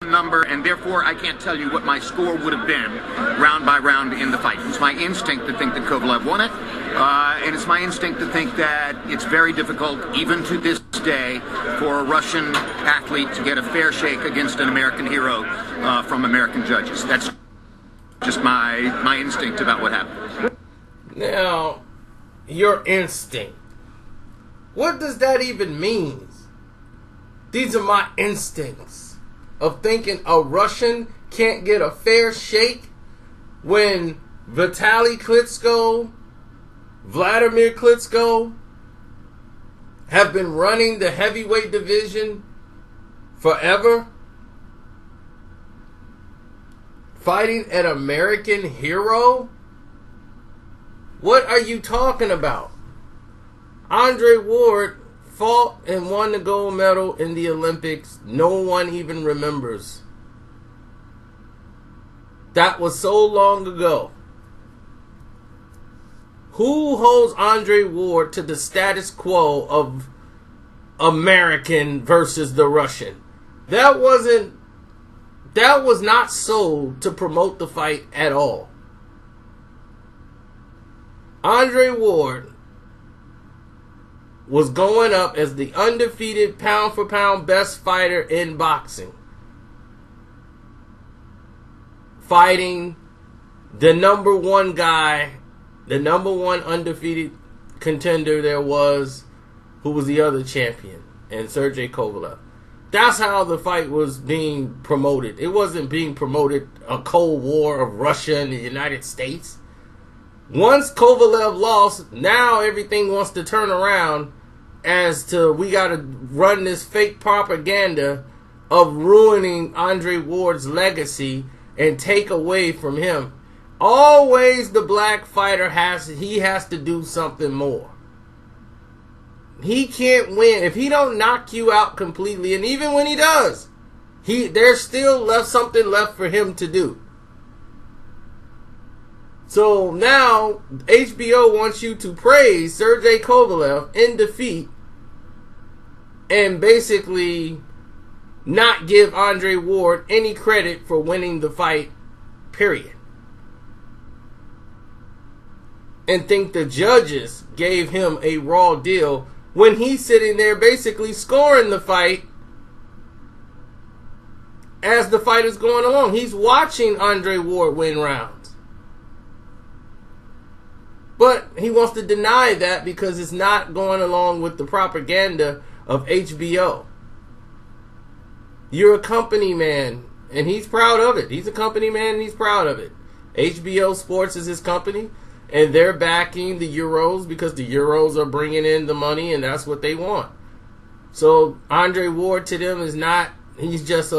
number, and therefore I can't tell you what my score would have been round by round in the fight. It's my instinct to think that Kovalev won it, and it's my instinct to think that it's very difficult, even to this day, for a Russian athlete to get a fair shake against an American hero from American judges. That's just my instinct about what happened. Now, your instinct. What does that even mean? These are my instincts of thinking a Russian can't get a fair shake when Vladimir Klitschko have been running the heavyweight division forever, fighting an American hero. What are you talking about? Andre Ward fought and won the gold medal in the Olympics. No one even remembers. That was so long ago. Who holds Andre Ward to the status quo of American versus the Russian? That was not sold to promote the fight at all. Andre Ward was going up as the undefeated pound-for-pound best fighter in boxing, fighting the number one guy, the number one undefeated contender there was, who was the other champion, and Sergey Kovalev. That's how the fight was being promoted. It wasn't being promoted a Cold War of Russia and the United States. Once Kovalev lost, now everything wants to turn around as to we got to run this fake propaganda of ruining Andre Ward's legacy and take away from him. Always the black fighter has to do something more. He can't win if he don't knock you out completely, and even when he does, there's still something left for him to do. So now HBO wants you to praise Sergey Kovalev in defeat and basically not give Andre Ward any credit for winning the fight, period. And think the judges gave him a raw deal when he's sitting there basically scoring the fight as the fight is going along. He's watching Andre Ward win rounds. But he wants to deny that because it's not going along with the propaganda of HBO. You're a company man, and he's proud of it. He's a company man, and he's proud of it. HBO Sports is his company, and they're backing the Euros because the Euros are bringing in the money, and that's what they want. So Andre Ward to them is not, he's just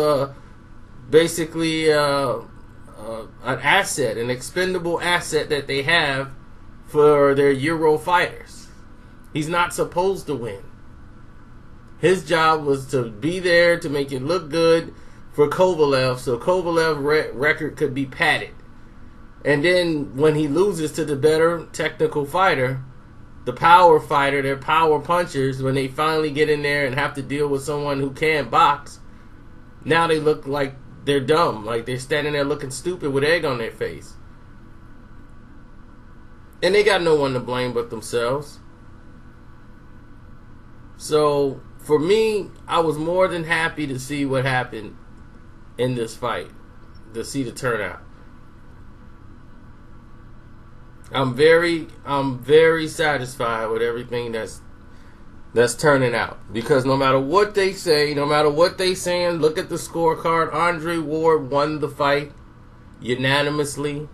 basically an asset, an expendable asset that they have for their Euro fighters. He's not supposed to win. His job was to be there to make it look good for Kovalev, so Kovalev's record could be padded. And then when he loses to the better technical fighter, the power fighter, their power punchers, when they finally get in there and have to deal with someone who can box, now they look like they're dumb, like they're standing there looking stupid with egg on their face. And they got no one to blame but themselves. So, for me, I was more than happy to see what happened in this fight, to see the turnout. I'm very satisfied with everything that's turning out. Because no matter what they say, no matter what they saying, look at the scorecard. Andre Ward won the fight unanimously.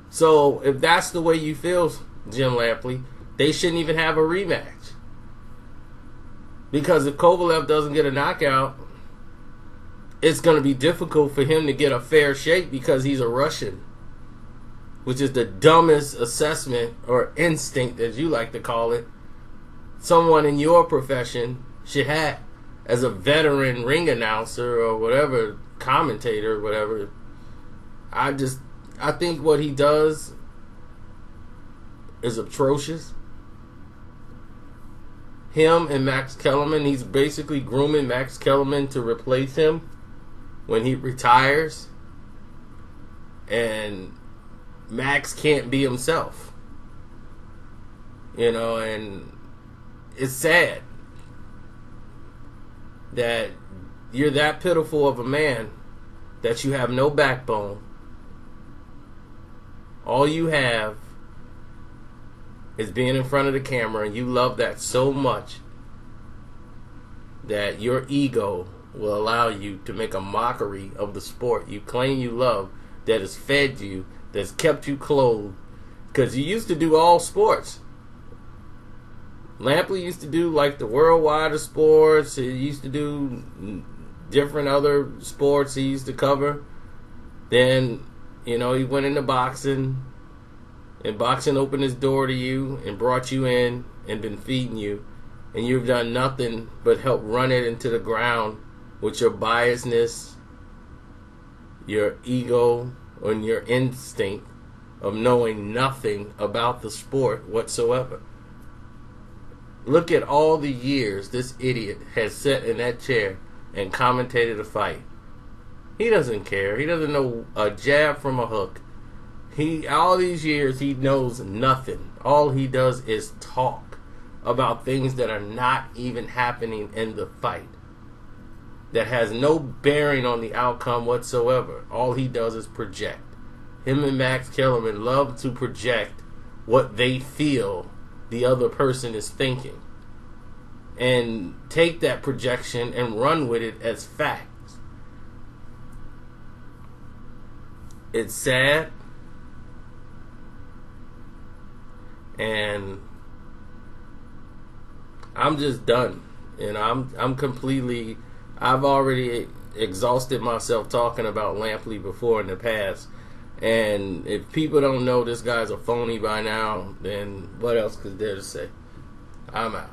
So if that's the way you feel, Jim Lampley, they shouldn't even have a rematch. Because if Kovalev doesn't get a knockout, it's going to be difficult for him to get a fair shake because he's a Russian. Which is the dumbest assessment or instinct, as you like to call it, someone in your profession should have as a veteran ring announcer or whatever, commentator or whatever. I think what he does is atrocious. Him and Max Kellerman, he's basically grooming Max Kellerman to replace him. when he retires and Max can't be himself. You know, and it's sad that you're that pitiful of a man that you have no backbone. All you have is being in front of the camera, and you love that so much that your ego will allow you to make a mockery of the sport you claim you love, that has fed you, that's kept you clothed. Because you used to do all sports. Lampley used to do like the worldwide of sports. He used to do different other sports he used to cover. Then, you know, he went into boxing. And boxing opened his door to you and brought you in and been feeding you. And you've done nothing but help run it into the ground with your biasness, your ego, and your instinct of knowing nothing about the sport whatsoever. Look at all the years this idiot has sat in that chair and commentated a fight. He doesn't care. He doesn't know a jab from a hook. All these years, he knows nothing. All he does is talk about things that are not even happening in the fight, that has no bearing on the outcome whatsoever. All he does is project. Him and Max Kellerman love to project what they feel the other person is thinking, and take that projection and run with it as facts. It's sad, and I'm just done. And I'm completely, I've already exhausted myself talking about Lampley before in the past. And if people don't know this guy's a phony by now, then what else could there to say? I'm out.